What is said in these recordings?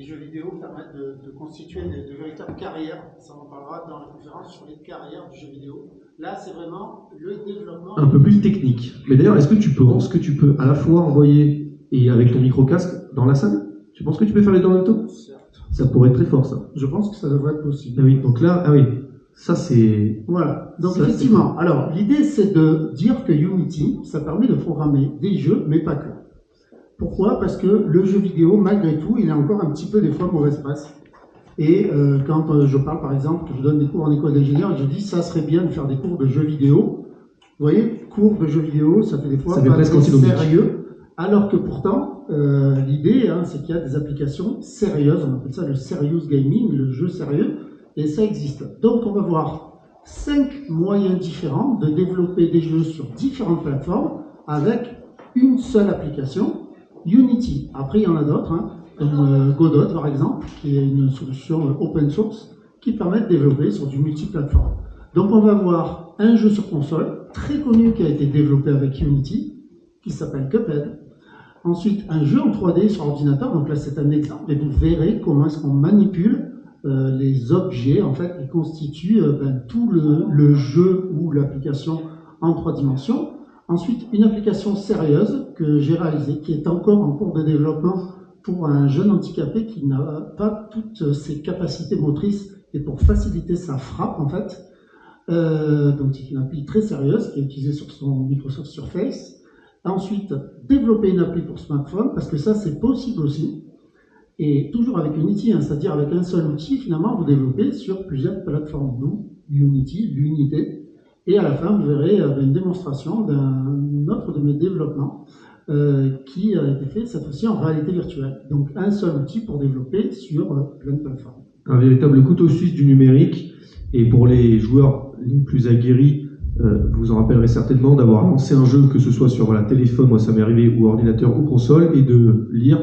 jeux vidéo permettent de constituer de véritables carrières. Ça, on en parlera dans la conférence sur les carrières du jeu vidéo. Là, c'est vraiment le développement. Un peu plus technique. Mais d'ailleurs, est-ce que tu penses que tu peux à la fois envoyer et avec ton micro-casque dans la salle? Tu penses que tu peux faire les deux en même temps? Ça pourrait être très fort, ça. Je pense que ça devrait être possible. Ah oui, donc là, ah oui, ça c'est... Voilà, donc ça, effectivement, alors l'idée c'est de dire que Unity, ça permet de programmer des jeux, mais pas que. Pourquoi? Parce que le jeu vidéo, malgré tout, il a encore un petit peu des fois mauvaise presse. Et quand je parle par exemple, que je donne des cours en école d'ingénieur, et je dis ça serait bien de faire des cours de jeux vidéo. Vous voyez, cours de jeux vidéo, ça fait des fois pas très sérieux, alors que pourtant, l'idée, c'est qu'il y a des applications sérieuses, on appelle ça le serious gaming, le jeu sérieux, et ça existe. Donc on va voir 5 moyens différents de développer des jeux sur différentes plateformes avec une seule application, Unity. Après, il y en a d'autres, comme Godot par exemple, qui est une solution open source qui permet de développer sur du multiplateforme. Donc on va voir un jeu sur console, très connu, qui a été développé avec Unity, qui s'appelle Cuphead. Ensuite, un jeu en 3D sur ordinateur, donc là c'est un exemple, et vous verrez comment est-ce qu'on manipule les objets en fait, qui constituent tout le jeu ou l'application en 3 dimensions. Ensuite, une application sérieuse que j'ai réalisée, qui est encore en cours de développement pour un jeune handicapé qui n'a pas toutes ses capacités motrices et pour faciliter sa frappe en fait. Donc c'est une appli très sérieuse qui est utilisée sur son Microsoft Surface. Ensuite, développer une appli pour smartphone, parce que ça c'est possible aussi. Et toujours avec Unity, c'est-à-dire avec un seul outil, finalement, vous développez sur plusieurs plateformes, d'où Unity, l'unité. Et à la fin, vous verrez une démonstration d'un autre de mes développements qui a été fait cette fois-ci en réalité virtuelle. Donc un seul outil pour développer sur plein de plateformes. Un véritable couteau suisse du numérique. Et pour les joueurs les plus aguerris, vous en rappellerez certainement d'avoir lancé un jeu, que ce soit sur téléphone, moi ça m'est arrivé, ou ordinateur ou console, et de lire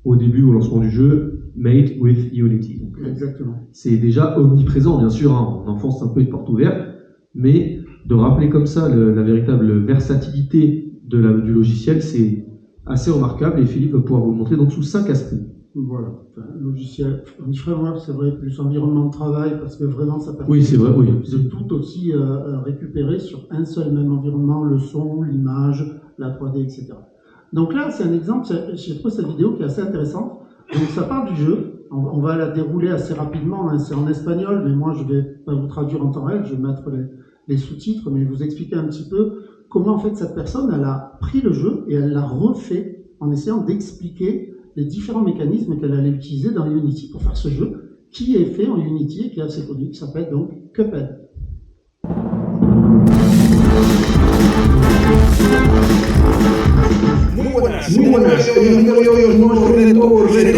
au début, au lancement du jeu, Made with Unity. Donc, exactement. C'est déjà omniprésent, bien sûr, on enfonce un peu une porte ouverte, mais de rappeler comme ça la véritable versatilité du logiciel, c'est assez remarquable, et Philippe va pouvoir vous le montrer donc sous 5 aspects. Voilà, logiciel, framework, c'est vrai, plus environnement de travail, parce que vraiment ça permet de tout aussi récupérer sur un seul même environnement, le son, l'image, la 3D, etc. Donc là, c'est un exemple, j'ai trouvé cette vidéo qui est assez intéressante. Donc ça part du jeu, on va la dérouler assez rapidement, c'est en espagnol, mais moi je vais pas vous traduire en temps réel, je vais mettre les sous-titres, mais vous expliquer un petit peu comment en fait cette personne, elle a pris le jeu et elle l'a refait en essayant d'expliquer les différents mécanismes qu'elle allait utiliser dans Unity pour faire ce jeu, qui est fait en Unity et qui est assez connu, qui s'appelle donc Cuphead. Muy buenas. El vídeo de hoy os muestro un reto. ¿Seré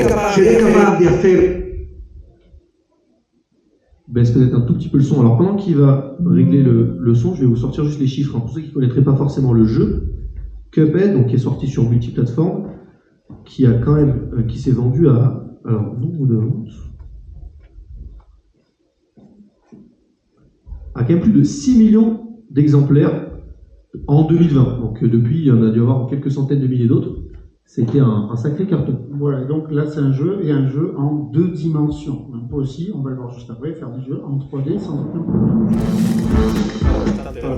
capaz de hacer? Baisse peut-être un tout petit peu le son. Alors pendant qu'il va régler le son, je vais vous sortir juste les chiffres. Pour ceux qui ne connaîtraient pas forcément le jeu, Cuphead, donc, qui est sorti sur multiplateforme, qui a quand même, qui s'est vendu à, alors nombre de ventes, à quand même plus de 6 millions d'exemplaires en 2020. Donc depuis, il y en a dû avoir quelques centaines de milliers d'autres. C'était un sacré carton. Voilà, donc là c'est un jeu, et un jeu en 2 dimensions. On peut aussi, on va le voir juste après, faire des jeux en 3D sans aucun problème.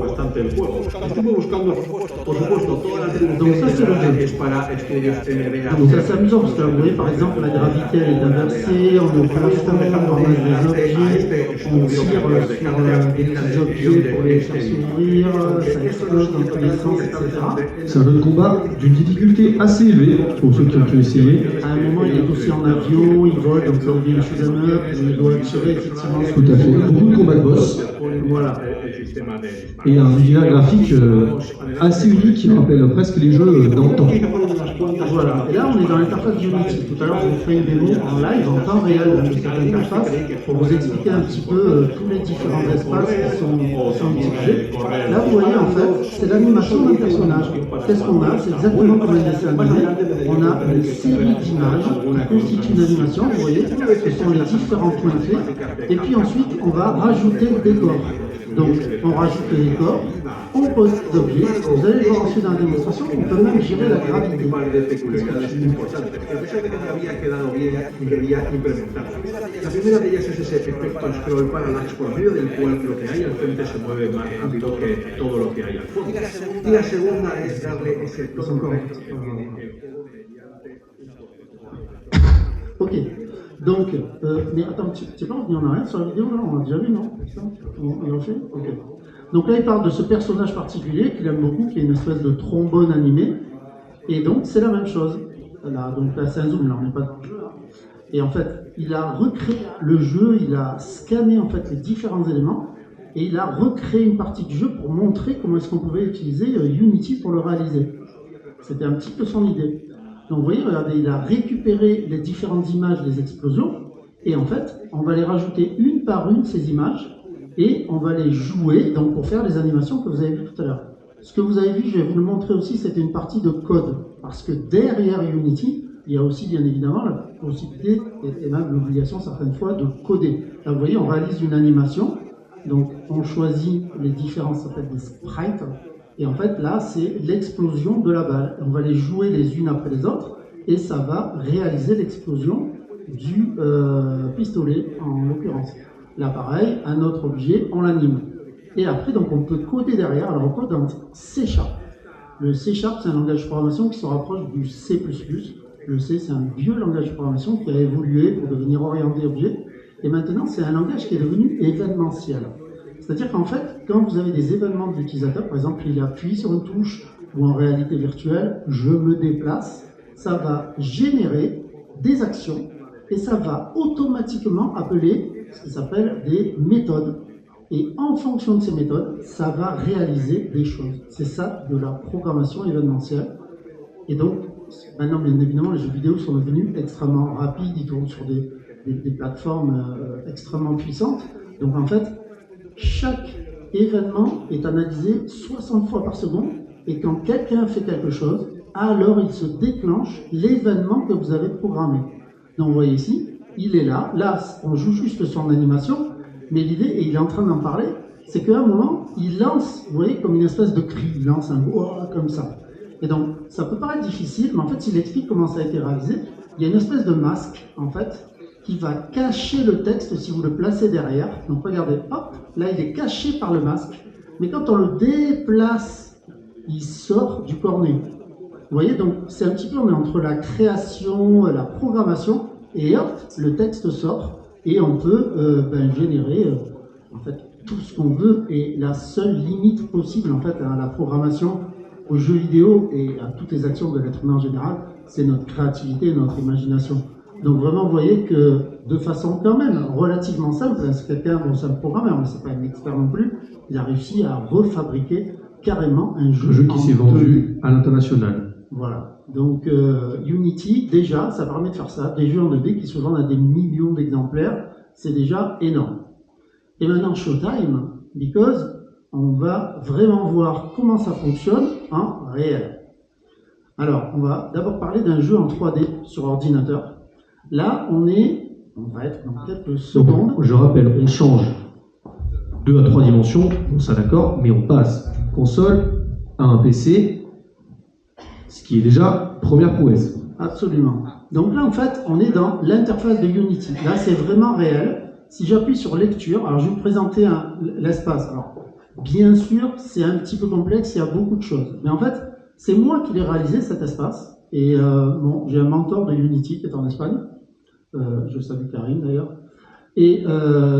Bastante el juego. Estuve buscando, por supuesto, todas las donc ça c'est le jeu. para estudios TMDA. Donc ça c'est amusant parce que là, vous voyez par exemple la gravité elle est inversée, on est plafond, on met des objets, on tire sur des petits objets pour les faire s'ouvrir, ça explose dans tous les sens, etc. C'est un jeu de combat d'une difficulté assez élevée pour ceux qui ont pu essayer. À un moment il est aussi en avion, il vole, donc ça devient une shoot'em up, il doit tirer effectivement. Tout à fait, beaucoup de combats de boss. Voilà. Et un univers graphique assez unique qui rappelle presque les jeux d'antan. Voilà, et là on est dans l'interface Unity. Tout à l'heure je vous ferai une démo en live, en temps réel de cette interface, pour vous expliquer un petit peu tous les différents espaces qui sont utilisés. Là vous voyez en fait, c'est l'animation d'un personnage. Qu'est-ce qu'on a? C'est exactement comme un dessin animé. On a une série d'images qui constituent une animation, vous voyez, ce sont les différents points faits. Et puis ensuite on va rajouter le décor. Donc, on rajoute les décors, on pose des objets. Vous allez le voir ensuite dans la démonstration, on peut même gérer la gravité. Un par de peculiaridades importantes, que a pesar de que no había quedado bien, debía implementarlas. La primera de ellas es ese efecto scroll parallax, por medio del cual lo que hay al frente se mueve más rápido que todo lo que hay al fondo. Y la segunda es darle ese tono recto que tiene el juego mediante un poco. Ok, donc, mais attends, tu sais pas revenu en arrière sur la vidéo là, on l'a déjà vu, non? On l'a fait? Ok. Donc là, il parle de ce personnage particulier qu'il aime beaucoup, qui est une espèce de trombone animé, et donc c'est la même chose. Là, donc là, c'est un zoom, là, on n'est pas dans le jeu. Là. Et en fait, il a recréé le jeu, il a scanné en fait les différents éléments, et il a recréé une partie du jeu pour montrer comment est-ce qu'on pouvait utiliser Unity pour le réaliser. C'était un petit peu son idée. Donc vous voyez, regardez, il a récupéré les différentes images des explosions, et en fait, on va les rajouter une par une, ces images, et on va les jouer donc pour faire les animations que vous avez vues tout à l'heure. Ce que vous avez vu, je vais vous le montrer aussi, c'était une partie de code, parce que derrière Unity, il y a aussi bien évidemment la possibilité, et même l'obligation certaines fois, de coder. Là vous voyez, on réalise une animation, donc on choisit les différents, ça s'appelle des sprites, et en fait là c'est l'explosion de la balle. On va les jouer les unes après les autres, et ça va réaliser l'explosion du pistolet en l'occurrence. Là pareil, un autre objet, on l'anime. Et après donc on peut coder derrière, alors on code dans C#. Le C#, c'est un langage de programmation qui se rapproche du C++. Le C, c'est un vieux langage de programmation qui a évolué pour devenir orienté objet. Et maintenant, c'est un langage qui est devenu événementiel. C'est-à-dire qu'en fait, quand vous avez des événements de l'utilisateur, par exemple, il appuie sur une touche ou en réalité virtuelle, je me déplace, ça va générer des actions et ça va automatiquement appeler ce qui s'appelle des méthodes. Et en fonction de ces méthodes, ça va réaliser des choses. C'est ça de la programmation événementielle. Et donc, maintenant, bien évidemment, les jeux vidéo sont devenus extrêmement rapides, ils tournent sur des plateformes extrêmement puissantes. Donc, en fait, chaque événement est analysé 60 fois par seconde, et quand quelqu'un fait quelque chose, alors il se déclenche l'événement que vous avez programmé. Donc, vous voyez ici, il est là. Là, on joue juste son animation, mais l'idée, et il est en train d'en parler, c'est qu'à un moment, il lance, vous voyez, comme une espèce de cri, il lance un « ouah » comme ça. Et donc, ça peut paraître difficile, mais en fait, s'il explique comment ça a été réalisé, il y a une espèce de masque, en fait, qui va cacher le texte si vous le placez derrière. Donc, regardez, hop, là, il est caché par le masque, mais quand on le déplace, il sort du cornet. Vous voyez, donc, c'est un petit peu, on est entre la création, la programmation, et hop, le texte sort, et on peut générer, en fait, tout ce qu'on veut, et la seule limite possible, en fait, à la programmation, aux jeux vidéo et à toutes les actions de l'être humain en général, c'est notre créativité et notre imagination. Donc vraiment, vous voyez que de façon quand même relativement simple, c'est quelqu'un, bon c'est un programmeur, mais c'est pas un expert non plus, il a réussi à refabriquer carrément un jeu qui s'est vendu à l'international. Voilà. Donc Unity, déjà, ça permet de faire ça. Des jeux en 2D qui se vendent à des millions d'exemplaires, c'est déjà énorme. Et maintenant, Showtime, because on va vraiment voir comment ça fonctionne en réel. Alors, on va d'abord parler d'un jeu en 3D sur ordinateur. Là, on va être dans quelques secondes. Donc, je rappelle, on change 2 à 3 dimensions, bon ça d'accord, mais on passe d'une console à un PC, ce qui est déjà première prouesse. Absolument. Donc là, en fait, on est dans l'interface de Unity. Là, c'est vraiment réel. Si j'appuie sur lecture, alors je vais vous présenter l'espace. Alors, bien sûr, c'est un petit peu complexe, il y a beaucoup de choses. Mais en fait, c'est moi qui l'ai réalisé, cet espace. Et bon, j'ai un mentor de Unity qui est en Espagne. Je salue Karim d'ailleurs. Et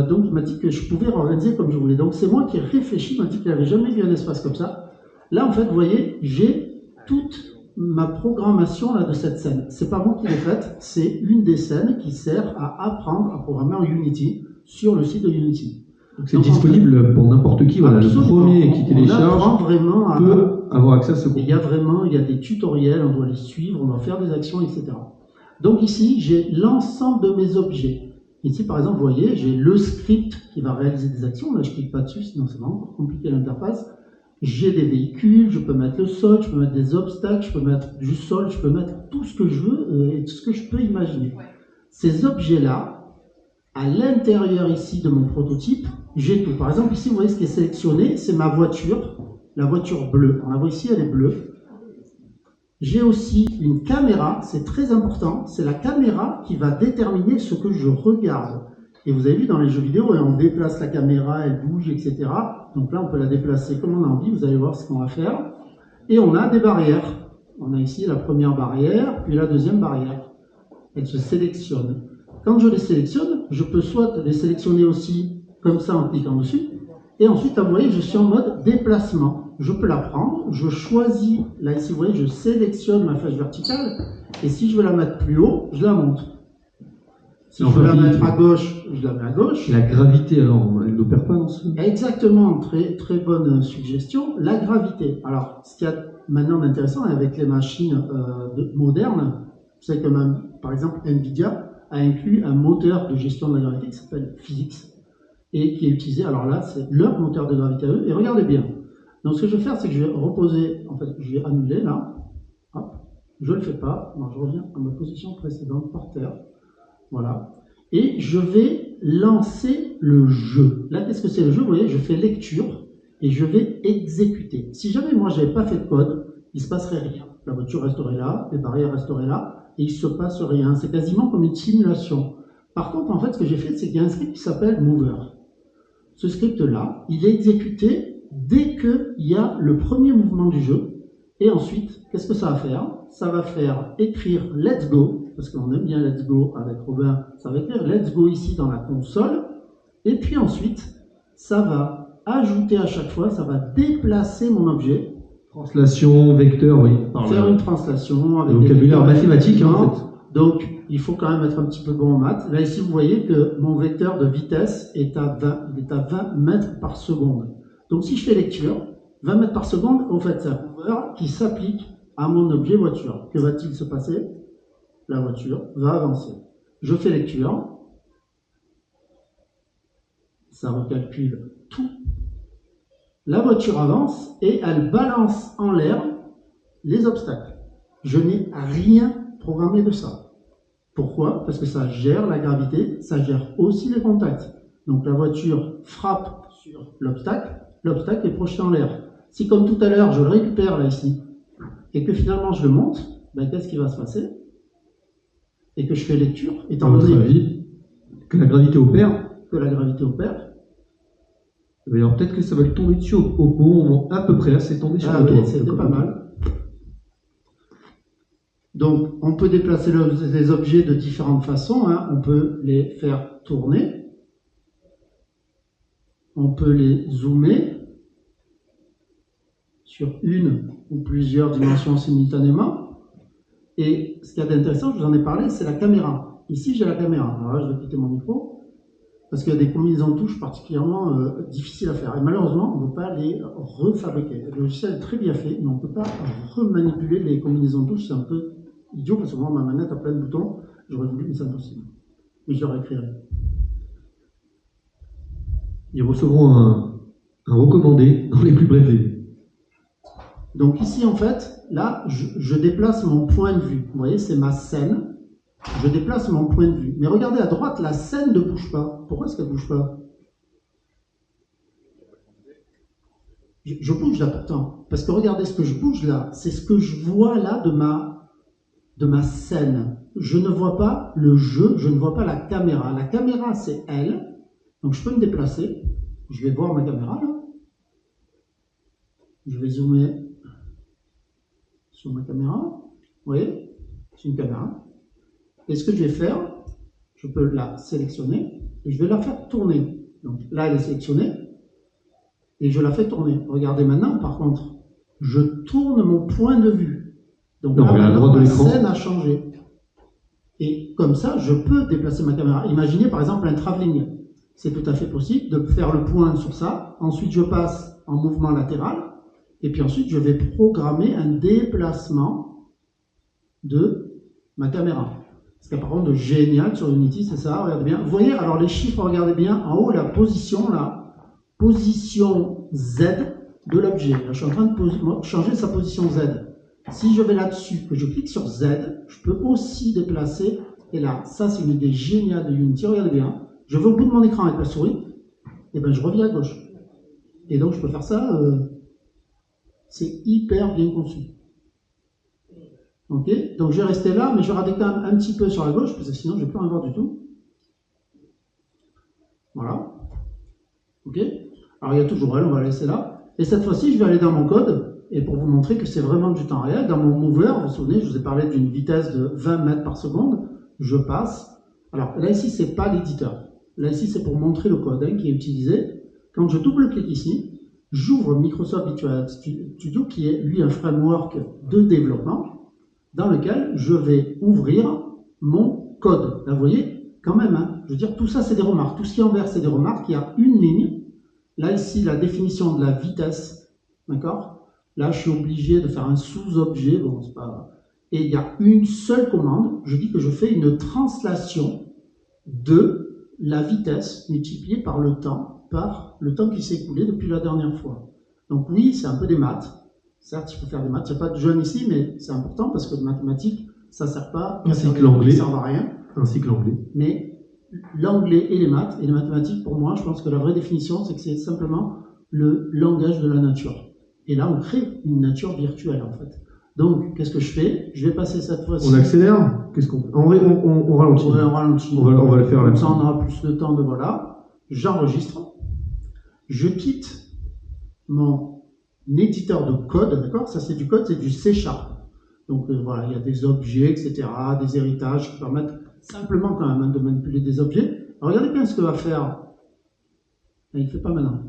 donc, il m'a dit que je pouvais réorganiser comme je voulais. Donc, c'est moi qui ai réfléchi, il m'a dit qu'il n'avait jamais vu un espace comme ça. Là, en fait, vous voyez, j'ai toute ma programmation là, de cette scène. C'est pas moi qui l'ai faite, c'est une des scènes qui sert à apprendre à programmer en Unity sur le site de Unity. Donc c'est disponible en fait, pour n'importe qui. Voilà, le premier qui télécharge vraiment peut avoir accès à ce cours. Il y a des tutoriels, on doit les suivre, on doit faire des actions, etc. Donc ici, j'ai l'ensemble de mes objets. Ici, par exemple, vous voyez, j'ai le script qui va réaliser des actions. Là, je ne clique pas dessus, sinon c'est vraiment compliqué l'interface. J'ai des véhicules, je peux mettre le sol, je peux mettre des obstacles, je peux mettre du sol, je peux mettre tout ce que je veux et tout ce que je peux imaginer. Ces objets-là, à l'intérieur ici de mon prototype, j'ai tout. Par exemple, ici, vous voyez ce qui est sélectionné, c'est ma voiture, la voiture bleue. On la voit ici, elle est bleue. J'ai aussi une caméra, c'est très important, c'est la caméra qui va déterminer ce que je regarde. Et vous avez vu dans les jeux vidéo, on déplace la caméra, elle bouge, etc. Donc là, on peut la déplacer comme on a envie, vous allez voir ce qu'on va faire. Et on a des barrières. On a ici la première barrière, puis la deuxième barrière. Elles se sélectionnent. Quand je les sélectionne, je peux soit les sélectionner aussi comme ça en cliquant dessus, et ensuite, vous voyez, je suis en mode déplacement. Je peux la prendre, je choisis, là ici, vous voyez, je sélectionne ma flèche verticale, et si je veux la mettre plus haut, je la monte. Si je veux la mettre à gauche, je la mets à gauche. La gravité, alors, elle n'opère pas dans ce... Exactement, très, très bonne suggestion. La gravité. Alors, ce qu'il y a maintenant d'intéressant avec les machines modernes, vous savez que même, par exemple, NVIDIA a inclus un moteur de gestion de la gravité qui s'appelle Physics, et qui est utilisé, alors là, c'est leur moteur de gravité à eux, et regardez bien. Donc, ce que je vais faire, c'est que je vais reposer, en fait, je vais annuler, là, hop, je ne le fais pas, non, je reviens à ma position précédente, par terre, voilà, et je vais lancer le jeu. Là, qu'est-ce que c'est le jeu? Vous voyez, je fais lecture, et je vais exécuter. Si jamais moi, je n'avais pas fait de code, il ne se passerait rien. La voiture resterait là, les barrières resteraient là, et il ne se passe rien. C'est quasiment comme une simulation. Par contre, en fait, ce que j'ai fait, c'est qu'il y a un script qui s'appelle Mover. Ce script-là, il est exécuté dès qu'il y a le premier mouvement du jeu. Et ensuite, qu'est-ce que ça va faire? Ça va faire écrire Let's Go, parce qu'on aime bien Let's Go avec Robin. Ça va écrire Let's Go ici dans la console. Et puis ensuite, ça va ajouter à chaque fois, ça va déplacer mon objet. Translation, vecteur, oui. Faire une translation avec le vocabulaire mathématique, hein, en fait. Donc, il faut quand même être un petit peu bon en maths. Là, ici, vous voyez que mon vecteur de vitesse est à 20 mètres par seconde. Donc, si je fais lecture, 20 mètres par seconde, en fait, c'est un mouveur qui s'applique à mon objet voiture. Que va-t-il se passer? La voiture va avancer. Je fais lecture. Ça recalcule tout. La voiture avance et elle balance en l'air les obstacles. Je n'ai rien programmé de ça. Pourquoi? Parce que ça gère la gravité, ça gère aussi les contacts. Donc la voiture frappe sur l'obstacle est projeté en l'air. Si comme tout à l'heure, je le récupère là ici, et que finalement je le monte, ben, qu'est-ce qui va se passer? Et que je fais lecture, étant donné que la gravité opère. Que la gravité opère. Alors peut-être que ça va le tomber dessus au bon moment, à peu près, c'est tombé sur le toit. C'était pas mal. Donc, on peut déplacer les objets de différentes façons. Hein. On peut les faire tourner. On peut les zoomer sur une ou plusieurs dimensions simultanément. Et ce qu'il y a d'intéressant, je vous en ai parlé, c'est la caméra. Ici, j'ai la caméra. Alors là, je vais quitter mon micro parce qu'il y a des combinaisons de touches particulièrement difficiles à faire. Et malheureusement, on ne peut pas les refabriquer. Le logiciel est très bien fait, mais on ne peut pas remanipuler les combinaisons de touches. C'est un peu idiot parce que moi, ma manette a plein de boutons. J'aurais voulu, mais c'est impossible. Mais je le réécrirai. Ils recevront un recommandé dans les plus brefs délais. Donc ici, en fait, là, je déplace mon point de vue. Vous voyez, c'est ma scène. Je déplace mon point de vue. Mais regardez à droite, la scène ne bouge pas. Pourquoi est-ce qu'elle ne bouge pas? Je bouge là pourtant. Parce que regardez ce que je bouge là. C'est ce que je vois là de ma scène. Je ne vois pas le jeu, je ne vois pas la caméra. La caméra, c'est elle. Donc je peux me déplacer. Je vais voir ma caméra là. Je vais zoomer sur ma caméra. Vous voyez? C'est une caméra. Et ce que je vais faire, je peux la sélectionner et je vais la faire tourner. Donc là, elle est sélectionnée et je la fais tourner. Regardez maintenant, par contre, je tourne mon point de vue. Donc là, maintenant, la scène a changé. Et comme ça, je peux déplacer ma caméra. Imaginez par exemple un travelling. C'est tout à fait possible de faire le point sur ça. Ensuite, je passe en mouvement latéral. Et puis ensuite, je vais programmer un déplacement de ma caméra. Ce qui est par contre génial sur Unity, c'est ça, regardez bien. Vous voyez, alors les chiffres, regardez bien, en haut, la position, là, position Z de l'objet. Là, je suis en train de changer sa position Z. Si je vais là-dessus, que je clique sur Z, je peux aussi déplacer, et là, ça c'est une idée géniale de Unity, regardez bien, je vais au bout de mon écran avec la souris, et ben je reviens à gauche. Et donc je peux faire ça, c'est hyper bien conçu. Ok, donc je vais rester là, mais je vais regarder quand même un petit peu sur la gauche, parce que sinon je ne vais plus rien voir du tout. Voilà. Ok, alors il y a toujours elle, on va la laisser là. Et cette fois-ci, je vais aller dans mon code, et pour vous montrer que c'est vraiment du temps réel, dans mon mover, vous vous souvenez, je vous ai parlé d'une vitesse de 20 mètres par seconde, je passe. Alors là ici, c'est pas l'éditeur. Là ici, c'est pour montrer le code qui est utilisé. Quand je double-clique ici, j'ouvre Microsoft Visual Studio, qui est lui un framework de développement, dans lequel je vais ouvrir mon code. Là, vous voyez, quand même, hein, je veux dire, tout ça, c'est des remarques. Tout ce qui est en vert, c'est des remarques. Il y a une ligne. Là, ici, la définition de la vitesse, d'accord? Là, je suis obligé de faire un sous-objet, bon, c'est pas... Et il y a une seule commande, je dis que je fais une translation de la vitesse multipliée par le temps qui s'est écoulé depuis la dernière fois. Donc oui, c'est un peu des maths. Certes, il faut faire des maths. Il n'y a pas de jeunes ici, mais c'est important parce que de mathématiques, ça ne sert pas. Ainsi que l'anglais. Ça ne sert à rien. Ainsi que l'anglais. Mais l'anglais et les maths, et les mathématiques, pour moi, je pense que la vraie définition, c'est que c'est simplement le langage de la nature. Et là, on crée une nature virtuelle, en fait. Donc, qu'est-ce que je fais? Je vais passer cette fois-ci. On accélère? Qu'est-ce qu'on... on ralentit. Ouais, on ralentit. On va le faire là. Comme ça, on aura plus de temps de voilà. J'enregistre. Je quitte mon éditeur de code, d'accord? Ça, c'est du code, c'est du C#. Donc, voilà, il y a des objets, etc., des héritages qui permettent simplement quand même de manipuler des objets. Alors, regardez bien ce que va faire. Il ne fait pas maintenant.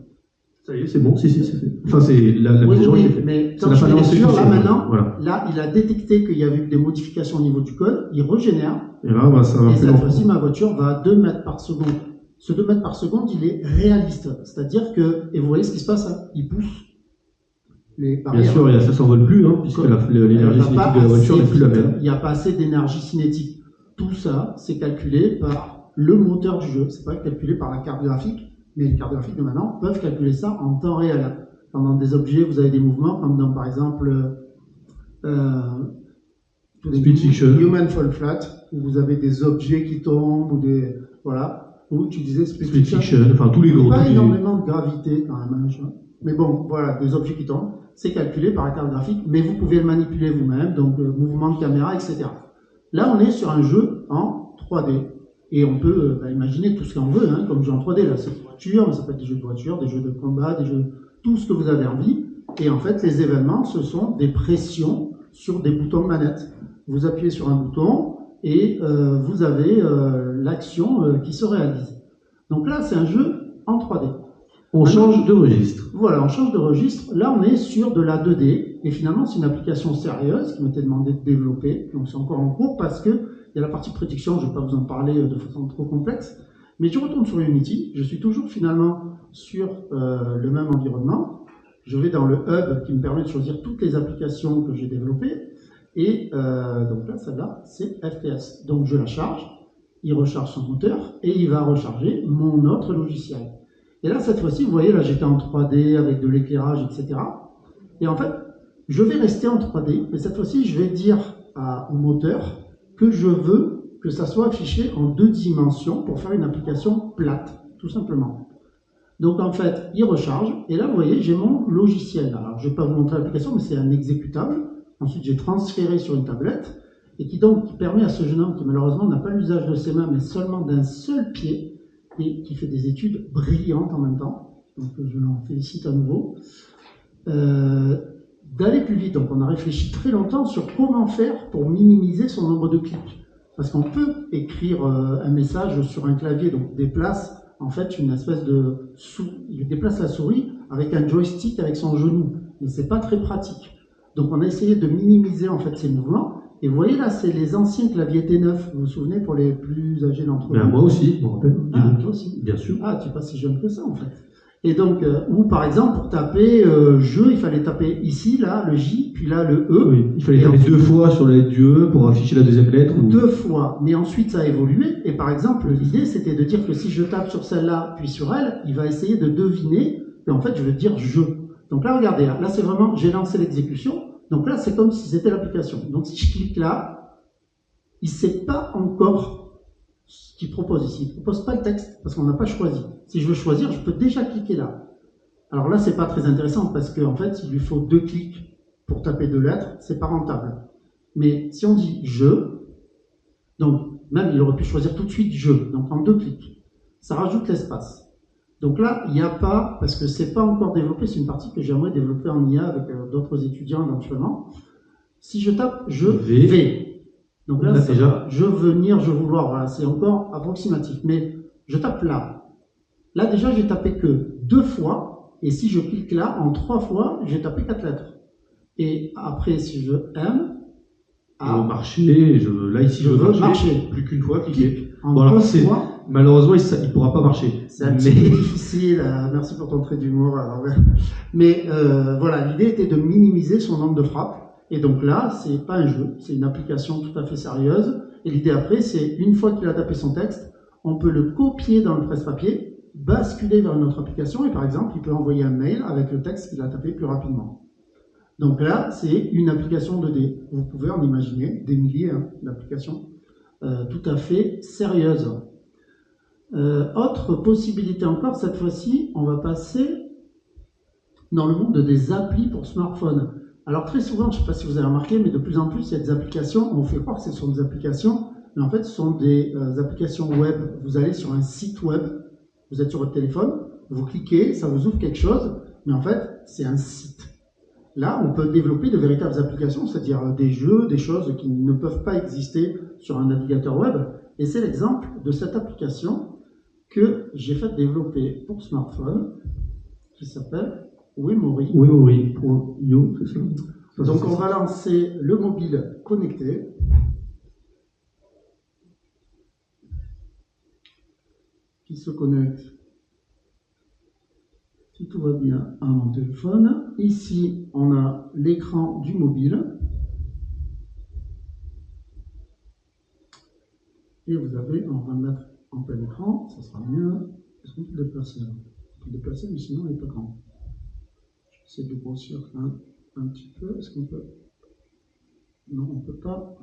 Ça y est, c'est bon, si, c'est fait. Enfin, c'est la mise à jour, oui, j'ai fait. mais quand je fais lecture, là maintenant, voilà. Là, il a détecté qu'il y avait eu des modifications au niveau du code, il régénère. Et là, bah, ça va et cette fois-ci, ma voiture va à 2 mètres par seconde. Ce 2 mètres par seconde, il est réaliste. C'est-à-dire que, et vous voyez ce qui se passe, hein, il pousse les barrières. Bien sûr, ça ne s'envole plus, hein, puisque l'énergie cinétique de la voiture n'est plus la même. Il n'y a pas assez d'énergie cinétique. Tout ça, c'est calculé par le moteur du jeu. Ce n'est pas calculé par la carte graphique. Mais les cartes graphiques de maintenant peuvent calculer ça en temps réel. Quand dans des objets, vous avez des mouvements, comme dans, par exemple, Speed Fiction, Human Fall Flat, où vous avez des objets qui tombent, ou des... Voilà. Ou tu disais Speed Fiction, enfin tous les gros... Pas énormément de gravité, quand même. Mais bon, voilà, des objets qui tombent. C'est calculé par la carte graphique, mais vous pouvez le manipuler vous-même, donc mouvement de caméra, etc. Là, on est sur un jeu en 3D. Et on peut imaginer tout ce qu'on veut, hein, comme jeu en 3D, là, c'est des voitures, mais ça peut être des jeux de voitures, des jeux de combat, des jeux, tout ce que vous avez envie. Et en fait, les événements, ce sont des pressions sur des boutons de manette. Vous appuyez sur un bouton et vous avez l'action qui se réalise. Donc là, c'est un jeu en 3D. On change de registre. Voilà, on change de registre. Là, on est sur de la 2D. Et finalement, c'est une application sérieuse qui m'était demandé de développer. Donc, c'est encore en cours parce que il y a la partie prédiction, je ne vais pas vous en parler de façon trop complexe, mais je retourne sur Unity, je suis toujours finalement sur le même environnement, je vais dans le hub qui me permet de choisir toutes les applications que j'ai développées, et donc là, celle-là, c'est FPS. Donc je la charge, il recharge son moteur, et il va recharger mon autre logiciel. Et là, cette fois-ci, vous voyez, là j'étais en 3D avec de l'éclairage, etc. Et en fait, je vais rester en 3D, mais cette fois-ci, je vais dire au moteur que je veux que ça soit affiché en 2 dimensions pour faire une application plate, tout simplement. Donc en fait, il recharge, et là vous voyez, j'ai mon logiciel. Alors je ne vais pas vous montrer l'application, mais c'est un exécutable. Ensuite j'ai transféré sur une tablette, et qui donc permet à ce jeune homme qui malheureusement n'a pas l'usage de ses mains, mais seulement d'un seul pied, et qui fait des études brillantes en même temps, donc je l'en félicite à nouveau, d'aller plus vite. Donc on a réfléchi très longtemps sur comment faire pour minimiser son nombre de clics. Parce qu'on peut écrire un message sur un clavier, donc déplace en fait une espèce de... Il déplace la souris avec un joystick avec son genou, mais c'est pas très pratique. Donc on a essayé de minimiser en fait ces mouvements. Et vous voyez là, c'est les anciens claviers T9, vous vous souvenez, pour les plus âgés d'entre vous. Moi aussi, je me rappelle. Ah, toi aussi. Bien sûr. Ah, tu n'es pas si jeune que ça en fait. Et donc, ou par exemple, pour taper jeu, il fallait taper ici, là, le J, puis là, le E. Oui, il fallait taper 2 fois sur la lettre du E pour afficher la deuxième lettre. Ou 2 fois. Mais ensuite, ça a évolué. Et par exemple, l'idée, c'était de dire que si je tape sur celle-là, puis sur elle, il va essayer de deviner. Et en fait, je veux dire jeu. Donc là, regardez, là c'est vraiment, j'ai lancé l'exécution. Donc là, c'est comme si c'était l'application. Donc si je clique là, il ne sait pas encore qu'il propose ici. Il ne propose pas le texte parce qu'on n'a pas choisi. Si je veux choisir, je peux déjà cliquer là. Alors là, c'est pas très intéressant parce qu'en fait, il lui faut 2 clics pour taper 2 lettres, c'est pas rentable. Mais si on dit je, donc même il aurait pu choisir tout de suite je, donc en 2 clics, ça rajoute l'espace. Donc là, il n'y a pas, parce que c'est pas encore développé, c'est une partie que j'aimerais développer en IA avec d'autres étudiants éventuellement. Si je tape je vais, donc là, déjà, je venir, je vouloir, voilà, c'est encore approximatif, mais je tape là. Là déjà, j'ai tapé que 2 fois, et si je clique là, en 3 fois, j'ai tapé 4 lettres. Et après, si je aime, je veux marcher, là ici je veux marcher, plus qu'une fois, cliquer. Bon, alors malheureusement il ne pourra pas marcher. C'est un petit peu difficile, merci pour ton trait d'humour. Mais voilà, l'idée était de minimiser son nombre de frappes. Et donc là, c'est pas un jeu, c'est une application tout à fait sérieuse. Et l'idée après, c'est une fois qu'il a tapé son texte, on peut le copier dans le presse-papier, basculer vers une autre application, et par exemple, il peut envoyer un mail avec le texte qu'il a tapé plus rapidement. Donc là, c'est une application 2D. Vous pouvez en imaginer des milliers d'applications tout à fait sérieuses. Autre possibilité encore, cette fois-ci, on va passer dans le monde des applis pour smartphone. Alors très souvent, je ne sais pas si vous avez remarqué, mais de plus en plus, il y a des applications, on fait croire que ce sont des applications, mais en fait, ce sont des applications web. Vous allez sur un site web, vous êtes sur votre téléphone, vous cliquez, ça vous ouvre quelque chose, mais en fait, c'est un site. Là, on peut développer de véritables applications, c'est-à-dire des jeux, des choses qui ne peuvent pas exister sur un navigateur web. Et c'est l'exemple de cette application que j'ai fait développer pour smartphone, qui s'appelle Wemori. Wemori.io, c'est ça. Donc on va lancer le mobile connecté. Qui se connecte, si tout va bien, à mon téléphone. Ici, on a l'écran du mobile. Et vous avez, on va le mettre en plein écran, ça sera mieux. Est-ce qu'on peut le déplacer là? On peut le déplacer, mais sinon il n'est pas grand. Je vais essayer de grossir un petit peu. Est-ce qu'on peut? Non, on ne peut pas.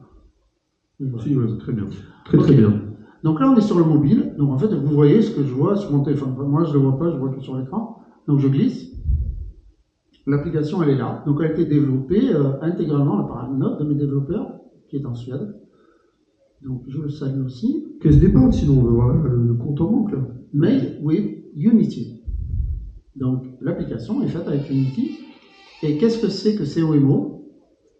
Voilà. Si, ouais, très bien. Très bien. Donc là, on est sur le mobile. Donc en fait, vous voyez ce que je vois sur mon téléphone. Enfin, moi, je ne le vois pas, je vois que sur l'écran. Donc je glisse. L'application, elle est là. Donc elle a été développée intégralement là, par un autre de mes développeurs qui est en Suède. Donc je le salue aussi. Qu'est-ce dépend, sinon on veut voir le compte en banque. Made with Unity. Donc l'application est faite avec Unity. Et qu'est-ce que c'est Wemo?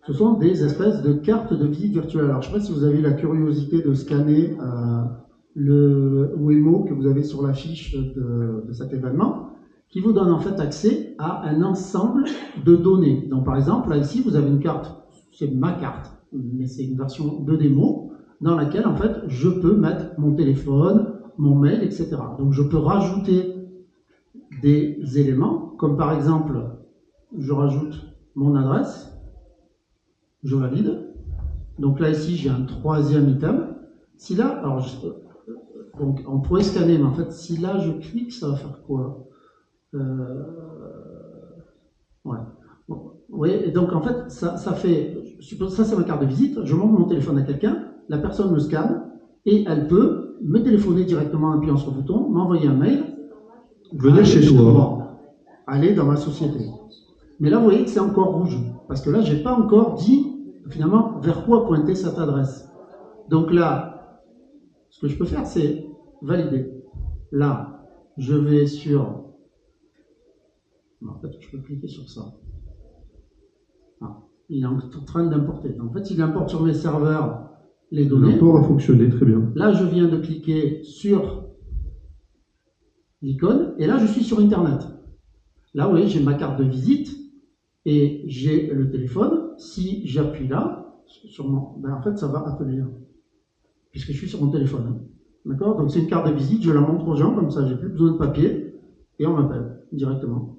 Ce sont des espèces de cartes de visite virtuelle. Alors je ne sais pas si vous avez la curiosité de scanner le Wemo que vous avez sur la fiche de cet événement, qui vous donne en fait accès à un ensemble de données. Donc par exemple, là ici, vous avez une carte, c'est ma carte, mais c'est une version de démo, dans laquelle en fait, je peux mettre mon téléphone, mon mail, etc. Donc je peux rajouter des éléments, comme par exemple, je rajoute mon adresse, je valide. Donc là ici, j'ai un troisième item. Si là, alors donc on pourrait scanner, mais en fait, si là je clique, ça va faire quoi? Ouais. Bon, vous voyez, et donc en fait, ça fait, ça c'est ma carte de visite, je montre mon téléphone à quelqu'un, la personne me scanne, et elle peut me téléphoner directement en appuyant sur le bouton, m'envoyer un mail, venez chez toi, aller dans ma société. Mais là, vous voyez que c'est encore rouge, parce que là, j'ai pas encore dit, finalement, vers quoi pointer cette adresse. Donc là, ce que je peux faire, c'est valider. Là, je vais sur... En fait, je peux cliquer sur ça. Ah, il est en train d'importer. En fait, il importe sur mes serveurs les données. L'import a fonctionné très bien. Là, je viens de cliquer sur l'icône, et là, je suis sur Internet. Là, vous voyez, j'ai ma carte de visite, et j'ai le téléphone. Si j'appuie là, sur mon... en fait, ça va appeler, puisque je suis sur mon téléphone. D'accord? Donc, c'est une carte de visite, je la montre aux gens, comme ça, j'ai plus besoin de papier, et on m'appelle directement.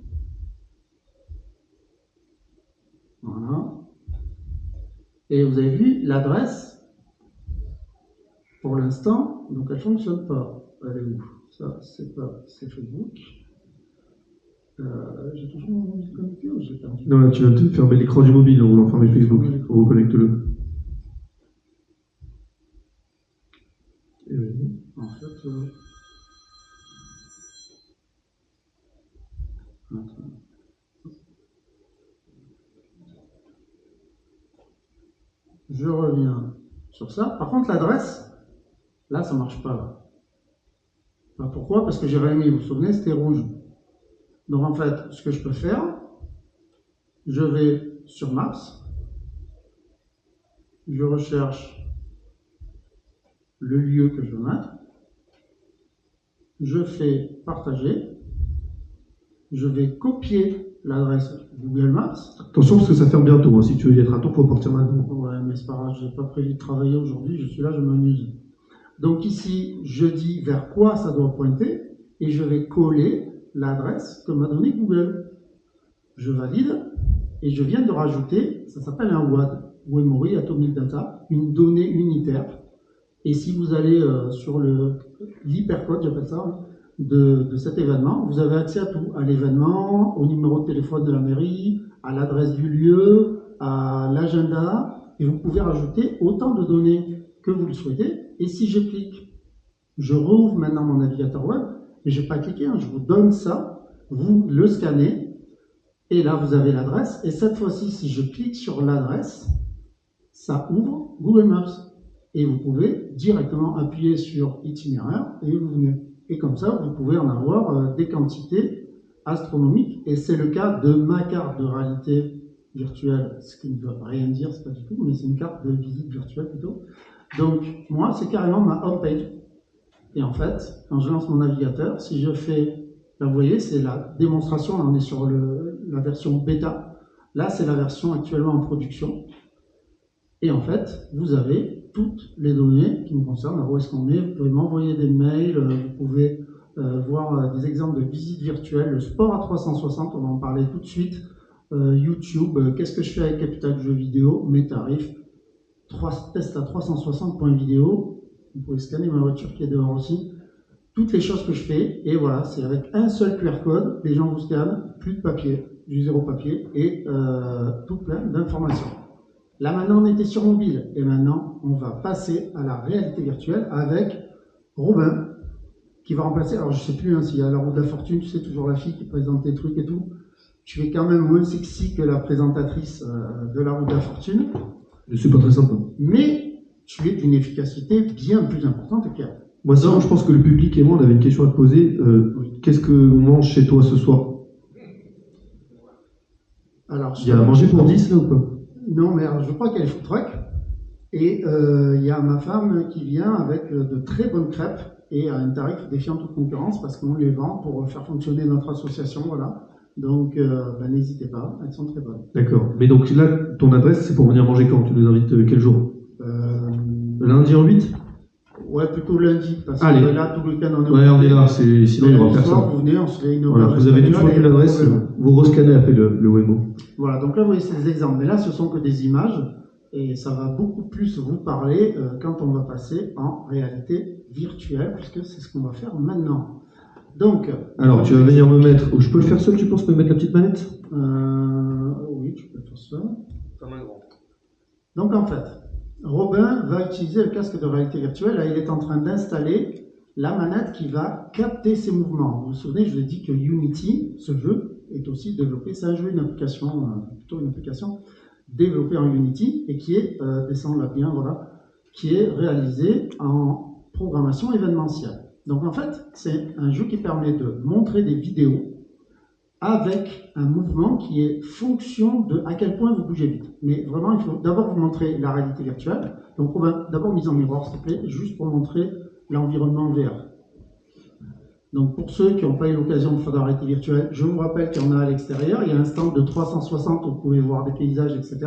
Voilà. Et vous avez vu, l'adresse, pour l'instant, donc elle ne fonctionne pas. Elle est où? Ça, c'est Facebook. J'ai toujours mon mobile connecté ou j'ai perdu? Non, là, tu viens de fermer l'écran du mobile en voulant fermer Facebook. Reconnecte-le. En fait, je reviens sur ça. Par contre, l'adresse, là, ça ne marche pas. Là. Enfin, pourquoi? Parce que j'ai rien mis, vous vous souvenez, c'était rouge. Donc en fait, ce que je peux faire, je vais sur Maps, je recherche le lieu que je veux mettre, je fais partager, je vais copier l'adresse Google Maps. Attention parce que ça ferme bientôt, hein. Si tu veux y être à temps, il faut partir maintenant. Ouais, mais c'est pas grave, j'ai pas prévu de travailler aujourd'hui, je suis là, je m'amuse. Donc ici, je dis vers quoi ça doit pointer et je vais coller l'adresse que m'a donné Google. Je valide et je viens de rajouter, ça s'appelle un WAD, Memory Atomic Data, une donnée unitaire. Et si vous allez sur l'hypercode, j'appelle ça, de cet événement, vous avez accès à tout, à l'événement, au numéro de téléphone de la mairie, à l'adresse du lieu, à l'agenda, et vous pouvez rajouter autant de données que vous le souhaitez. Et si je clique, je rouvre maintenant mon navigateur web, mais je n'ai pas cliqué, hein, je vous donne ça, vous le scannez, et là vous avez l'adresse, et cette fois-ci, si je clique sur l'adresse, ça ouvre Google Maps. Et vous pouvez directement appuyer sur itinéraire, et vous venez. Et comme ça, vous pouvez en avoir des quantités astronomiques, et c'est le cas de ma carte de réalité virtuelle, ce qui ne veut rien dire, c'est pas du tout, mais c'est une carte de visite virtuelle plutôt. Donc, moi, c'est carrément ma homepage. Et en fait, quand je lance mon navigateur, si je fais, là, vous voyez, c'est la démonstration, là, on est sur la version bêta. Là, c'est la version actuellement en production. Et en fait, vous avez toutes les données qui me concernent. Alors, où est-ce qu'on est? Vous pouvez m'envoyer des mails, vous pouvez voir des exemples de visites virtuelles, le sport à 360, on va en parler tout de suite, YouTube, qu'est-ce que je fais avec Capital Jeux Vidéo, mes tarifs, 3 tests à 360 points vidéo, vous pouvez scanner ma voiture qui est dehors aussi, toutes les choses que je fais, et voilà, c'est avec un seul QR code, les gens vous scannent, plus de papier, du zéro papier, et tout plein d'informations. Là maintenant on était sur mobile, et maintenant on va passer à la réalité virtuelle avec Robin, qui va remplacer, alors je sais plus hein, s'il y a la roue de la fortune, tu sais, toujours la fille qui présente des trucs et tout, tu es quand même moins sexy que la présentatrice de la roue de la fortune. Je suis pas très sympa. Mais tu es d'une efficacité bien plus importante qu'elle. Moi, sinon, je pense que le public et moi, on avait une question à te poser. Qu'est-ce qu'on mange chez toi ce soir? Alors, il y a à manger pour 10 là ou pas? Non, mais alors, je crois qu'elle est food truck. Et il y a ma femme qui vient avec de très bonnes crêpes et à un tarif défiant toute concurrence parce qu'on les vend pour faire fonctionner notre association. Voilà. Donc, n'hésitez pas, elles sont très bonnes. D'accord. Mais donc là, ton adresse, c'est pour venir manger quand? Tu nous invites quel jour? Lundi en 8? Ouais, plutôt lundi, parce Allez. que là, tout le week-end, on est on est là, sinon il n'y aura personne. Vous venez, on se fait une voilà, vous avez une fois une adresse, vous rescannez après le Waymo. Voilà, donc là, vous voyez ces exemples. Mais là, ce sont que des images, et ça va beaucoup plus vous parler quand on va passer en réalité virtuelle, puisque c'est ce qu'on va faire maintenant. Donc, alors, tu vas venir me mettre. Je peux le faire seul, tu penses, me mettre la petite manette? Oui, tu peux le faire seul. Comme un grand. Donc, en fait, Robin va utiliser le casque de réalité virtuelle. Là, il est en train d'installer la manette qui va capter ses mouvements. Vous vous souvenez, je vous ai dit que Unity, ce jeu, est aussi développé. C'est un jeu, une application, plutôt une application développée en Unity et qui est, descend là bien, voilà, qui est réalisée en programmation événementielle. Donc en fait, c'est un jeu qui permet de montrer des vidéos avec un mouvement qui est fonction de à quel point vous bougez vite. Mais vraiment, il faut d'abord vous montrer la réalité virtuelle. Donc on va d'abord mise en miroir, s'il te plaît, juste pour montrer l'environnement VR. Donc pour ceux qui n'ont pas eu l'occasion de faire de la réalité virtuelle, je vous rappelle qu'il y en a à l'extérieur. Il y a un stand de 360 où vous pouvez voir des paysages, etc.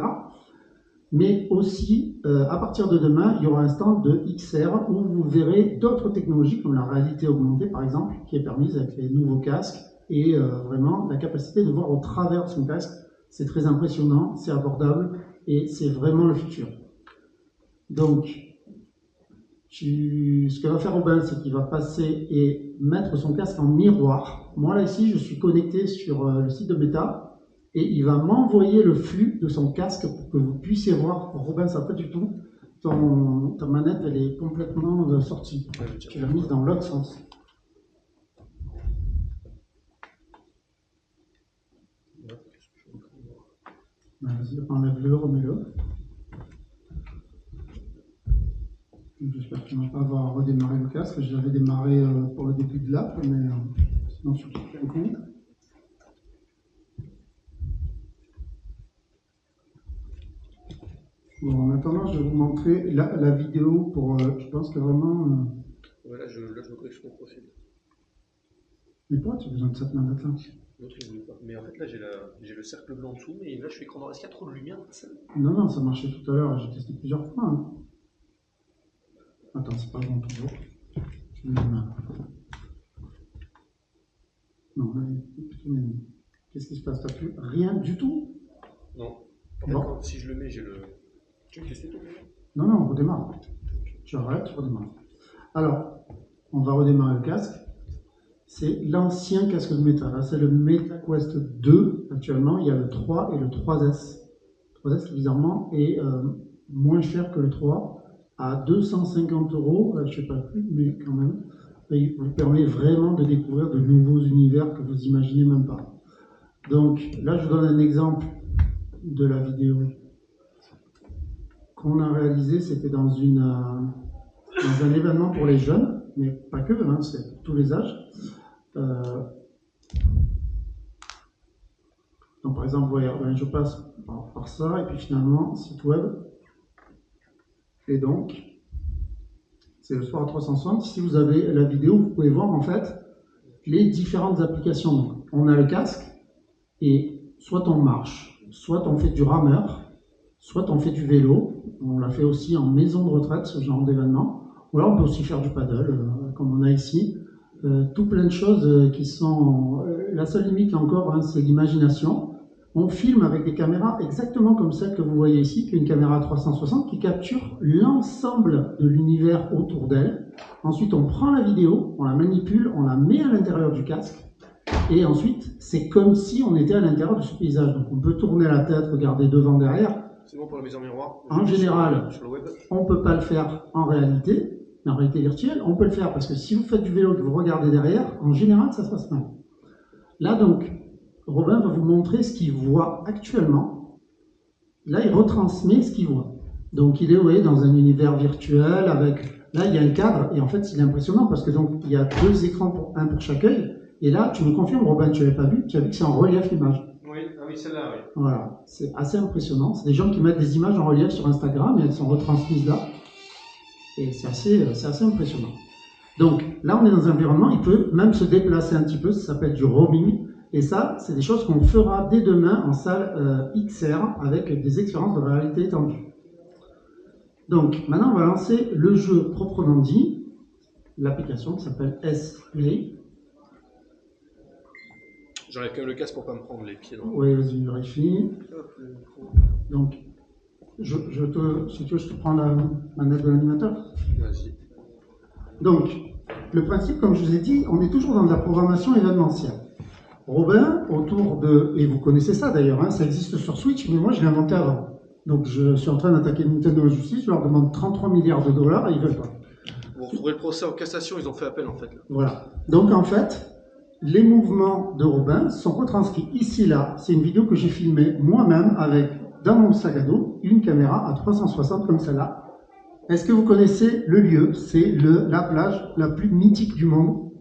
Mais aussi, à partir de demain, il y aura un stand de XR où vous verrez d'autres technologies comme la réalité augmentée, par exemple, qui est permise avec les nouveaux casques et vraiment la capacité de voir au travers de son casque. C'est très impressionnant, c'est abordable et c'est vraiment le futur. Donc, ce que va faire Robin, c'est qu'il va passer et mettre son casque en miroir. Moi, là, ici, je suis connecté sur le site de Meta. Et il va m'envoyer le flux de son casque pour que vous puissiez voir. Robin, ça pas du tout. ta manette, elle est complètement sortie. Tu l'as mise dans l'autre sens. Vas-y, enlève-le, remets-le. J'espère que tu ne vas pas avoir redémarré le casque. Je l'avais démarré pour le début de l'app, mais sinon je suis un compte. Bon, en attendant, je vais vous montrer la vidéo pour. Je pense que vraiment. Ouais, là, je me connecte sur mon profil. Mais pourquoi tu as besoin de cette manette-là? L'autre, il voulait pas. Mais en fait, là, j'ai le cercle blanc en dessous, mais là, je suis écran noir. Est-ce qu'il y a trop de lumière dans ça? Non, ça marchait tout à l'heure. J'ai testé plusieurs fois. Hein. Attends, c'est pas bon toujours. Non, là, qu'est-ce qui se passe? T'as plus rien du tout? Non. Bon. Si je le mets, j'ai le. Tu veux tester tout? Non, on redémarre. Tu arrêtes, tu redémarres. Alors, on va redémarrer le casque. C'est l'ancien casque de Meta. Là, c'est le MetaQuest 2 actuellement. Il y a le 3 et le 3S. Le 3S qui, bizarrement, est moins cher que le 3, à 250 €. Je ne sais pas plus, mais quand même. Et il vous permet vraiment de découvrir de nouveaux univers que vous imaginez même pas. Donc, là, je vous donne un exemple de la vidéo qu'on a réalisé. C'était dans un événement pour les jeunes, mais pas que, hein, c'est tous les âges. Donc par exemple, voyez, je passe par ça, et puis finalement, site web. Et donc, c'est le soir à 360. Si vous avez la vidéo, vous pouvez voir en fait les différentes applications. Donc, on a le casque, et soit on marche, soit on fait du rameur, soit on fait du vélo. On l'a fait aussi en maison de retraite, ce genre d'événement. Ou alors on peut aussi faire du paddle, comme on a ici. Tout plein de choses qui sont... la seule limite encore, hein, c'est l'imagination. On filme avec des caméras exactement comme celle que vous voyez ici, qui est une caméra 360 qui capture l'ensemble de l'univers autour d'elle. Ensuite, on prend la vidéo, on la manipule, on la met à l'intérieur du casque. Et ensuite, c'est comme si on était à l'intérieur de ce paysage. Donc on peut tourner la tête, regarder devant, derrière. C'est bon pour la mise en miroir? En général, sur le web. on ne peut pas le faire en réalité. En réalité virtuelle, on peut le faire parce que si vous faites du vélo et que vous regardez derrière, en général, ça se passe mal. Là, donc, Robin va vous montrer ce qu'il voit actuellement. Là, il retransmet ce qu'il voit. Donc, il est, voyez, dans un univers virtuel avec... Là, il y a un cadre et en fait, il est impressionnant parce que donc, il y a 2 écrans, un pour chaque œil. Et là, tu me confirmes, Robin, tu ne l'avais pas vu, tu as vu que c'est en relief l'image. Oui, ah oui, celle-là, oui. Voilà, c'est assez impressionnant. C'est des gens qui mettent des images en relief sur Instagram et elles sont retransmises là. Et c'est assez impressionnant. Donc là, on est dans un environnement, il peut même se déplacer un petit peu, ça s'appelle du roaming. Et ça, c'est des choses qu'on fera dès demain en salle XR avec des expériences de réalité étendue. Donc maintenant, on va lancer le jeu proprement dit, l'application qui s'appelle S-Play. J'enlève quand même le casque pour ne pas me prendre les pieds. Oui, vas-y, vérifie. Donc, si tu veux, je te prends la manette de l'animateur. Vas-y. Donc, le principe, comme je vous ai dit, on est toujours dans de la programmation événementielle. Robin, autour de... Et vous connaissez ça d'ailleurs, hein, ça existe sur Switch, mais moi je l'ai inventé avant. Donc je suis en train d'attaquer Nintendo en justice, je leur demande 33 milliards de dollars et ils ne veulent pas. Vous retrouverez le procès en cassation, ils ont fait appel en fait. Là. Voilà. Donc en fait, les mouvements de Robin sont retranscrits ici, là. C'est une vidéo que j'ai filmée moi-même avec, dans mon sac à dos, une caméra à 360 comme celle-là. Est-ce que vous connaissez le lieu? C'est la plage la plus mythique du monde,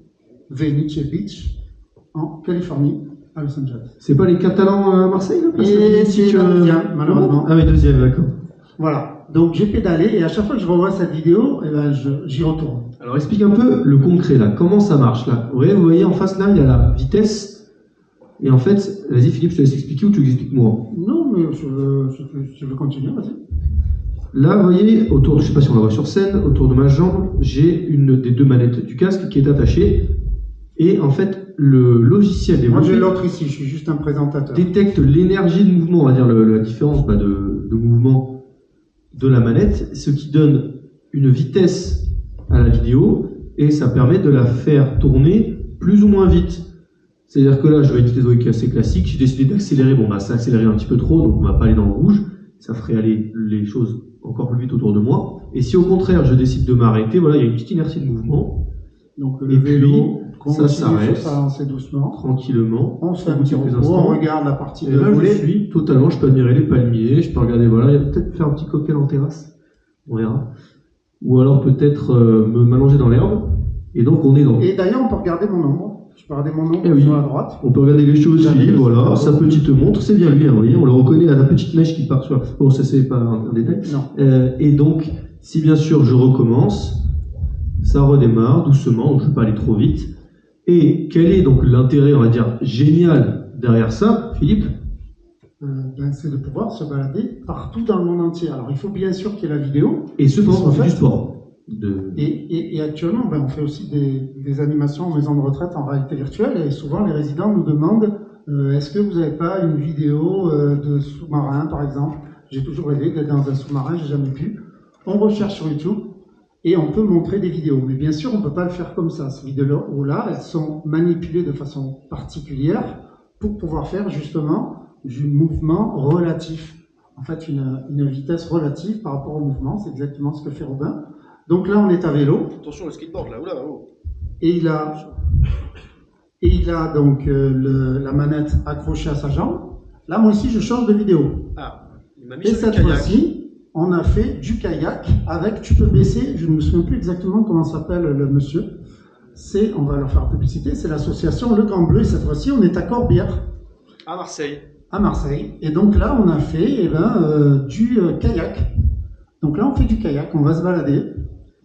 Venice Beach, en Californie, à Los Angeles. C'est pas les Catalans à Marseille, là? Et c'est le deuxième, malheureusement. Ah oui, deuxième, d'accord. Voilà. Donc j'ai pédalé et à chaque fois que je revois cette vidéo, eh ben, j'y retourne. Alors explique un peu le concret là, comment ça marche là. Vous voyez en face là, il y a la vitesse. Et en fait, vas-y Philippe, je te laisse expliquer ou tu l'expliques moi? Non, mais je veux continuer, vas-y. Là, vous voyez, autour, je ne sais pas si on la voit sur scène, autour de ma jambe, j'ai une des 2 manettes du casque qui est attachée. Et en fait, le logiciel développé... Moi j'ai l'autre ici, je suis juste un présentateur. ...détecte l'énergie de mouvement, on va dire la différence de mouvement de la manette, ce qui donne une vitesse à la vidéo et ça permet de la faire tourner plus ou moins vite. C'est-à-dire que là, je vais utiliser des OIK assez classiques, j'ai décidé d'accélérer, bon bah ça a accéléré un petit peu trop, donc on va pas aller dans le rouge. ça ferait aller les choses encore plus vite autour de moi. Et si au contraire je décide de m'arrêter, voilà, il y a une petite inertie de mouvement. Donc Et le vélo, puis, ça s'arrête s'avancer doucement. tranquillement. On se fait un petit quelques repos, instants. on regarde la partie Et de là, je volley. suis totalement, je peux admirer les palmiers, je peux regarder, voilà, il y a peut-être faire un petit cocktail en terrasse, on verra. Ou alors peut-être m'allonger dans l'herbe. Et donc on est dans. Et d'ailleurs, on peut regarder mon ombre. Je peux regarder mon ombre Eh oui. sur la droite. On peut regarder les cheveux Jamais aussi, le voilà, super sa petite montre, c'est bien lui, hein, vous voyez, on le reconnaît à la petite mèche qui part sur. Bon, ça c'est pas un détail. Non. Et donc, si bien sûr je recommence, ça redémarre doucement, donc je ne vais pas aller trop vite. Et quel est donc l'intérêt, on va dire, génial derrière ça, Philippe? C'est de pouvoir se balader partout dans le monde entier. Alors, il faut bien sûr qu'il y ait la vidéo. Et ce pendant qu'on fait fait du sport. Et actuellement, on fait aussi des animations en maison de retraite en réalité virtuelle. Et souvent, les résidents nous demandent est-ce que vous n'avez pas une vidéo de sous-marin, par exemple? J'ai toujours rêvé d'être dans un sous-marin, j'ai jamais pu. On recherche sur YouTube. Et on peut montrer des vidéos. Mais bien sûr, on ne peut pas le faire comme ça. Ces vidéos-là, elles sont manipulées de façon particulière pour pouvoir faire justement du mouvement relatif. En fait, une vitesse relative par rapport au mouvement. C'est exactement ce que fait Robin. Donc là, on est à vélo. Attention, le skateboard, là, oula, oh. Et il a donc la manette accrochée à sa jambe. Là, moi aussi, je change de vidéo. Ah, il m'a mis Et sur le cette kayak. fois-ci, on a fait du kayak avec, tu peux baisser, je ne me souviens plus exactement comment s'appelle le monsieur, on va leur faire publicité, c'est l'association Le Grand Bleu, et cette fois-ci on est à Corbière, À Marseille. à Marseille, et donc là on a fait du kayak, donc là on fait du kayak, on va se balader.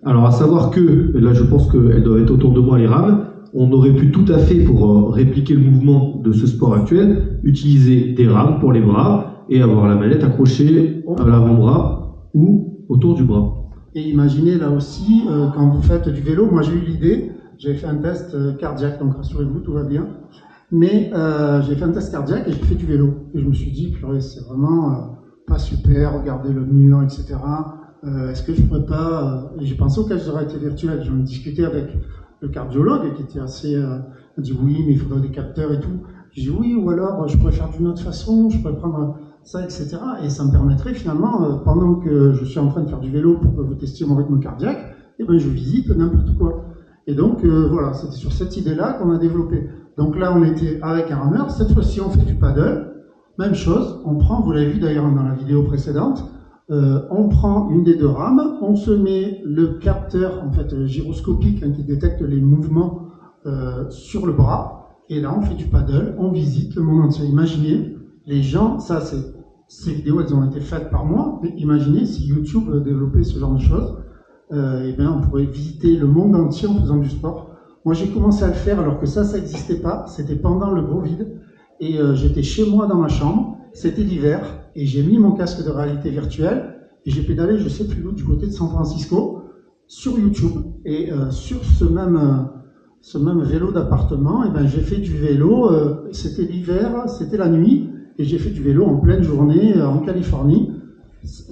Alors à savoir que, là je pense qu'elles doivent être autour de moi les rames, on aurait pu tout à fait, pour répliquer le mouvement de ce sport actuel, utiliser des rames pour les bras et avoir la manette accrochée à l'avant-bras ou autour du bras. Et imaginez là aussi, quand vous faites du vélo, moi j'ai eu l'idée, j'ai fait un test cardiaque, donc rassurez-vous, tout va bien, mais j'ai fait un test cardiaque et j'ai fait du vélo. Et je me suis dit, purée, c'est vraiment pas super, regardez le mur, etc. Est-ce que je pourrais pas... J'ai pensé aux cages de réalité virtuelle, j'en ai discuté avec le cardiologue qui était assez... il a dit oui, mais il faudrait des capteurs et tout. J'ai dit oui, ou alors je pourrais faire d'une autre façon, je pourrais prendre ça, etc. Et ça me permettrait finalement, pendant que je suis en train de faire du vélo pour que vous testiez mon rythme cardiaque, eh ben, je visite n'importe quoi. Et donc voilà, c'était sur cette idée-là qu'on a développé. Donc là, on était avec un rameur. Cette fois-ci, on fait du paddle. Même chose, on prend, vous l'avez vu d'ailleurs dans la vidéo précédente, on prend une des deux rames, on se met le capteur en fait gyroscopique qui détecte les mouvements sur le bras. Et là, on fait du paddle, on visite le monde entier. Imaginez, les gens, ces vidéos, elles ont été faites par moi, mais imaginez si YouTube développait ce genre de choses, eh bien, on pourrait visiter le monde entier en faisant du sport. Moi, j'ai commencé à le faire alors que ça n'existait pas, c'était pendant le gros vide, et j'étais chez moi dans ma chambre, c'était l'hiver, et j'ai mis mon casque de réalité virtuelle, et j'ai pédalé, je sais plus où, du côté de San Francisco, sur YouTube, et sur ce même vélo d'appartement, eh ben, j'ai fait du vélo, c'était l'hiver, c'était la nuit, et j'ai fait du vélo en pleine journée en Californie.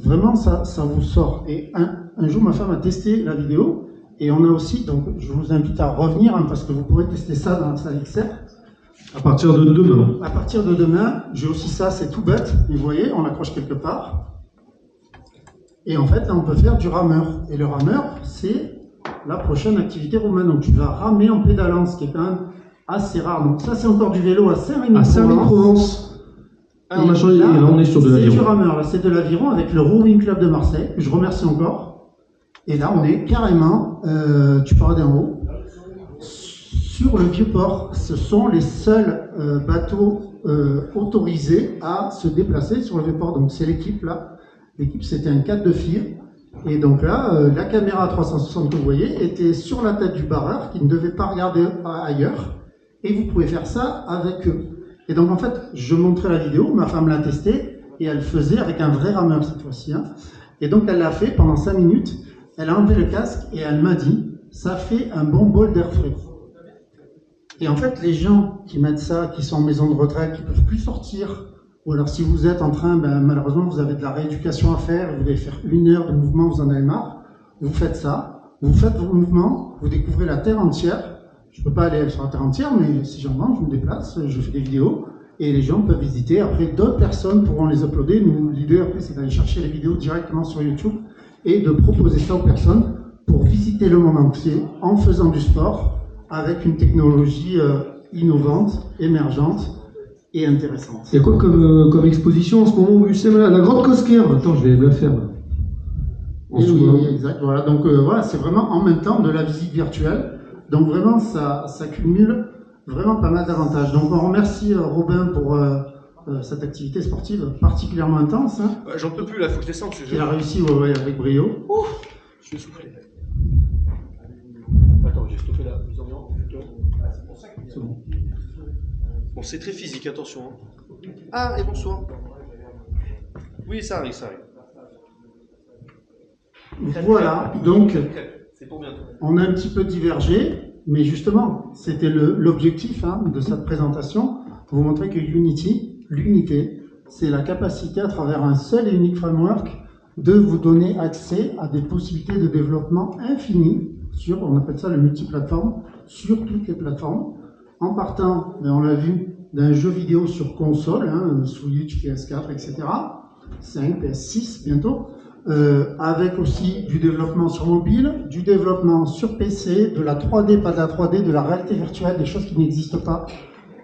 Vraiment, ça vous sort. Et un jour, ma femme a testé la vidéo, et on a aussi, donc je vous invite à revenir, parce que vous pourrez tester ça dans la salle XR. À partir de demain. À partir de demain, j'ai aussi ça, c'est tout bête, mais vous voyez, on l'accroche quelque part. Et en fait, là, on peut faire du rameur. Et le rameur, c'est la prochaine activité romaine. Donc tu vas ramer en pédalant, ce qui est quand même assez rare. Donc ça, c'est encore du vélo à Saint-Rémy-de-Provence. À Saint-Rémy-de-Provence. Ah, on a changé, et là on est sur de l'aviron. C'est du rameur, là c'est de l'aviron avec le Rowing Club de Marseille, que je remercie encore. Et là on est carrément, tu parles d'en haut, sur le Vieux-Port. Ce sont les seuls bateaux autorisés à se déplacer sur le Vieux-Port. Donc c'est l'équipe là. L'équipe c'était un 4 de filles. Et donc là, la caméra 360 que vous voyez était sur la tête du barreur qui ne devait pas regarder ailleurs. Et vous pouvez faire ça avec eux. Et donc en fait, je montrais la vidéo, ma femme l'a testée, et elle faisait avec un vrai rameur cette fois-ci. Et donc elle l'a fait pendant 5 minutes, elle a enlevé le casque, et elle m'a dit, ça fait un bon bol d'air frais. Et en fait, les gens qui mettent ça, qui sont en maison de retraite, qui ne peuvent plus sortir, ou alors si vous êtes en train, malheureusement vous avez de la rééducation à faire, vous devez faire 1 heure de mouvement, vous en avez marre, vous faites ça, vous faites vos mouvements, vous découvrez la Terre entière. Je ne peux pas aller sur la Terre entière, mais si j'en mange, je me déplace, je fais des vidéos, et les gens peuvent visiter. Après, d'autres personnes pourront les uploader. Nous, l'idée, après, c'est d'aller chercher les vidéos directement sur YouTube et de proposer ça aux personnes pour visiter le monde entier en faisant du sport avec une technologie innovante, émergente et intéressante. Il y a quoi comme exposition en ce moment au UCM là? La Grande Cosquer. Attends, je vais me la faire. Là. En Et ce oui, moment. oui, exact. Voilà, donc voilà, c'est vraiment en même temps de la visite virtuelle. Donc vraiment, ça cumule vraiment pas mal d'avantages. Donc on remercie Robin pour cette activité sportive particulièrement intense. Hein. J'en peux plus là, faut que je descende parce que Il a réussi avec brio. je suis essoufflé. Attends, j'ai stoppé la mise en plutôt. C'est bon. Bon, c'est très physique, attention. Hein. Ah, et bonsoir. Oui, ça arrive, ça arrive. Voilà, donc C'est pour bientôt. on a un petit peu divergé, mais justement, c'était l'objectif de cette présentation, vous montrer que Unity, l'unité, c'est la capacité à travers un seul et unique framework de vous donner accès à des possibilités de développement infinies sur, on appelle ça le multiplateforme, sur toutes les plateformes, en partant, on l'a vu, d'un jeu vidéo sur console, Switch, PS4, etc., 5, PS6 bientôt, avec aussi du développement sur mobile, du développement sur PC, de la 3D, pas de la 3D, de la réalité virtuelle, des choses qui n'existent pas.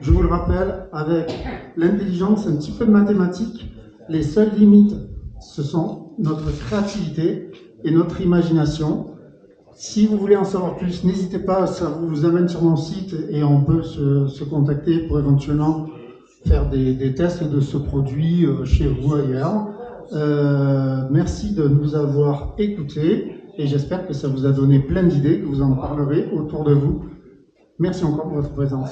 Je vous le rappelle, avec l'intelligence, un petit peu de mathématiques, les seules limites, ce sont notre créativité et notre imagination. Si vous voulez en savoir plus, n'hésitez pas, ça vous amène sur mon site et on peut se contacter pour éventuellement faire des tests de ce produit chez vous ailleurs. Merci de nous avoir écoutés et j'espère que ça vous a donné plein d'idées, que vous en parlerez autour de vous. Merci encore pour votre présence.